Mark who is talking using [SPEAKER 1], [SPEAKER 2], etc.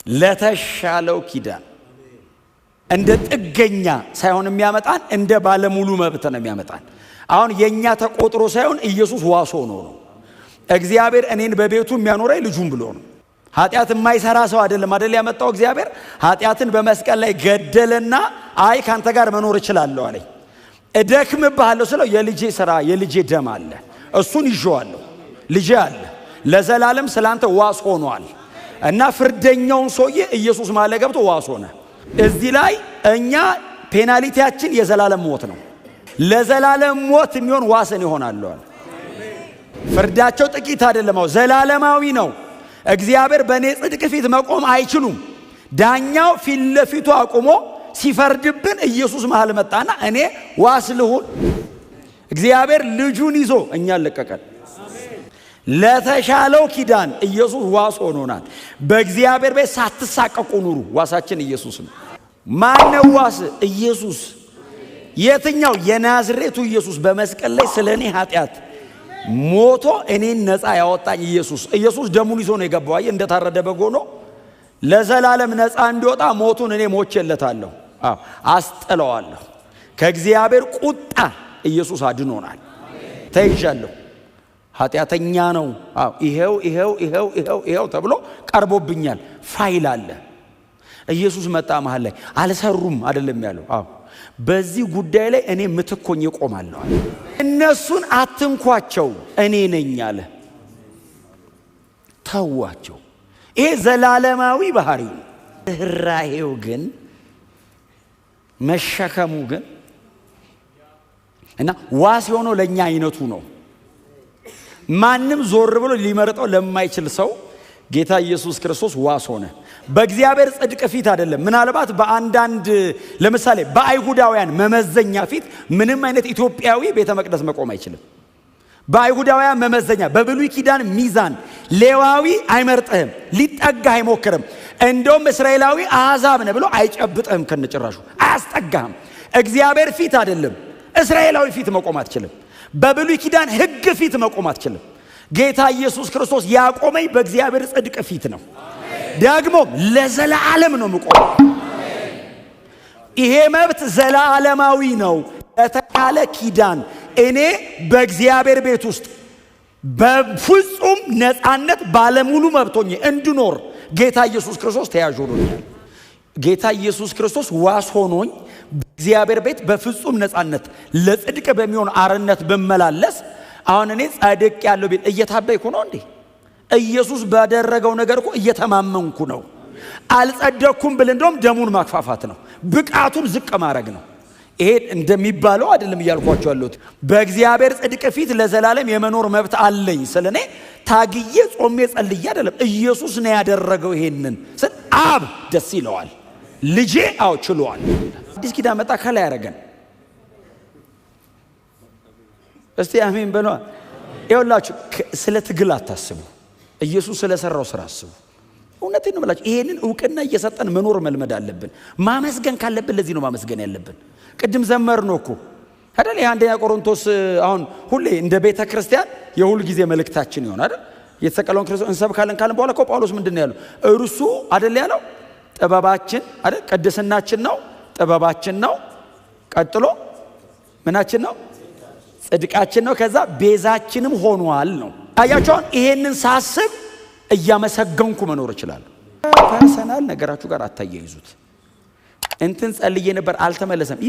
[SPEAKER 1] ለተሻለው ኪዳን እንደ ጥገኛ ሳይሆን የሚያመጣን እንደ ባለሙሉ መብት ነው የሚያመጣን። አሁን የኛ ተቆጥሮ ሳይሆን ኢየሱስ ዋስ ሆኖ ነው። እግዚአብሔር እኔን በቤቱ የሚያኖረኝ ልጁም ብሎ ነው። ኃጢአት የማይሰራ ሰው አይደለም አይደል ያመጣው እግዚአብሔር። ኃጢአትን በመስቀል ላይ ገደለና አይ ካንተ ጋር መኖር እችላለሁ አለኝ። እደክምብሃለሁ ስለው የልጄ ሥራ የልጄ ደም አለ፣ እሱን ይዤዋለሁ። ልጄ አለ ለዘላለም ስላንተ ዋስ ሆኗል። እና ፍርደኛውን ሰውዬ ኢየሱስ ማለት ገብቶ ዋስ ሆነ። እዚህ ላይ እኛ ፔናልቲያችን የዘላለም ሞት ነው። ለዘላለም ሞት የሚሆን ዋስን ይሆናል። ፍርዳቸው ጥቂት አይደለም፣ ዘላለማዊ ነው። እግዚአብሔር በእኔ ጽድቅ ፊት መቆም አይችሉም። ዳኛው ፊት ለፊቱ አቁሞ ሲፈርድብን ኢየሱስ መሃል መጣና እኔ ዋስ ልሁን። እግዚአብሔር ልጁን ይዞ እኛን ለቀቀን። ለተሻለው ኪዳን ኢየሱስ ዋስ ሆኖናል። በእግዚአብሔር ቤት ሳትሳቀቁ ኑሩ። ዋሳችን ኢየሱስ ነው። ማነው ዋስ? ኢየሱስ። የትኛው? የናዝሬቱ ኢየሱስ በመስቀል ላይ ስለኔ ኃጢአት ሞቶ እኔን ነፃ ያወጣኝ ኢየሱስ። ኢየሱስ ደሙን ይዞ ነው የገባው። አይ እንደታረደ በግ ሆኖ ለዘላለም ነፃ እንዲወጣ ሞቱን እኔ ሞቼለታለሁ። አስጥለዋለሁ። ከእግዚአብሔር ቁጣ ኢየሱስ አድኖናል። ተይዣለሁ። ኃጢአተኛ ነው። ይሄው ተብሎ ቀርቦብኛል። ፋይል አለ። ኢየሱስ መጣ መሃል ላይ አልሰሩም አይደለም ያለው። በዚህ ጉዳይ ላይ እኔ ምትኮኝ እቆማለሁ። እነሱን አትንኳቸው እኔ ነኝ አለ። ተዋቸው። ይሄ ዘላለማዊ ባህሪው ነው። ራሄው ግን መሸከሙ ግን እና ዋስ የሆነው ለኛ አይነቱ ነው። ማንም ዞር ብሎ ሊመርጠው ለማይችል ሰው ጌታ ኢየሱስ ክርስቶስ ዋስ ሆነ። በእግዚአብሔር ጽድቅ ፊት አይደለም። ምናልባት በአንዳንድ ለምሳሌ በአይሁዳውያን መመዘኛ ፊት ምንም አይነት ኢትዮጵያዊ ቤተ መቅደስ መቆም አይችልም። በአይሁዳውያን መመዘኛ በብሉይ ኪዳን ሚዛን ሌዋዊ አይመርጥህም፣ ሊጠጋህ አይሞክርም። እንደውም እስራኤላዊ አሕዛብ ነህ ብሎ አይጨብጥህም፣ ከነጭራሹ አያስጠጋህም። እግዚአብሔር ፊት አይደለም እስራኤላዊ ፊት መቆም አትችልም። በብሉይ ኪዳን ሕግ ፊት መቆም አትችልም። ጌታ ኢየሱስ ክርስቶስ ያቆመኝ በእግዚአብሔር ጽድቅ ፊት ነው። ደግሞ ለዘላለም ነው የምቆመው። ይሄ መብት ዘላለማዊ ነው። ለተሻለ ኪዳን እኔ በእግዚአብሔር ቤት ውስጥ በፍጹም ነፃነት ባለሙሉ መብቶኝ እንድኖር ጌታ ኢየሱስ ክርስቶስ ተያዥ ሆኖኛል። ጌታ ኢየሱስ ክርስቶስ ዋስ ሆኖኝ በእግዚአብሔር ቤት በፍጹም ነፃነት ለጽድቅ በሚሆን አርነት በመላለስ አሁን እኔ ጻድቅ ያለው ቤት እየታበይኩ ነው እንዴ? ኢየሱስ ባደረገው ነገር እኮ እየተማመንኩ ነው። አልጸደኩም ብል እንደውም ደሙን ማክፋፋት ነው፣ ብቃቱን ዝቅ ማድረግ ነው። ይሄ እንደሚባለው አይደለም እያልኳቸው ያለሁት። በእግዚአብሔር ጽድቅ ፊት ለዘላለም የመኖር መብት አለኝ። ስለኔ ታግዬ ጾሜ ጸልዬ አይደለም፣ ኢየሱስ ነው ያደረገው። ይሄንን ስለ አብ ደስ ይለዋል፣ ልጄ አው ችሏል። አዲስ ኪዳን መጣ ከላይ ያረገን። እስቲ አሜን በሉ። ይኸውላችሁ ስለ ትግል አታስቡ፣ ኢየሱስ ስለሰራው ስራ አስቡ። እውነቴን ነው የምላችሁ። ይሄንን ዕውቅና እየሰጠን መኖር መልመድ አለብን። ማመስገን ካለብን ለዚህ ነው ማመስገን ያለብን። ቅድም ዘመርነው እኮ አይደል? የአንደኛ ቆሮንቶስ አሁን ሁሌ እንደ ቤተ ክርስቲያን የሁል ጊዜ መልእክታችን ይሆን አይደል? የተሰቀለውን ክርስቶስ እንሰብካለን ካለን በኋላ እኮ ጳውሎስ ምንድን ነው ያለው? እርሱ አይደል ያለው ጥበባችን አይደል? ቅድስናችን ነው፣ ጥበባችን ነው፣ ቀጥሎ ምናችን ነው? ጽድቃችን ነው፣ ከዛ ቤዛችንም ሆኗል ነው። አያችሁን? ይሄንን ሳስብ እያመሰገንኩ መኖር እችላለሁ። ፐርሰናል ነገራችሁ ጋር አታያይዙት። እንትን ጸልዬ ነበር አልተመለሰም።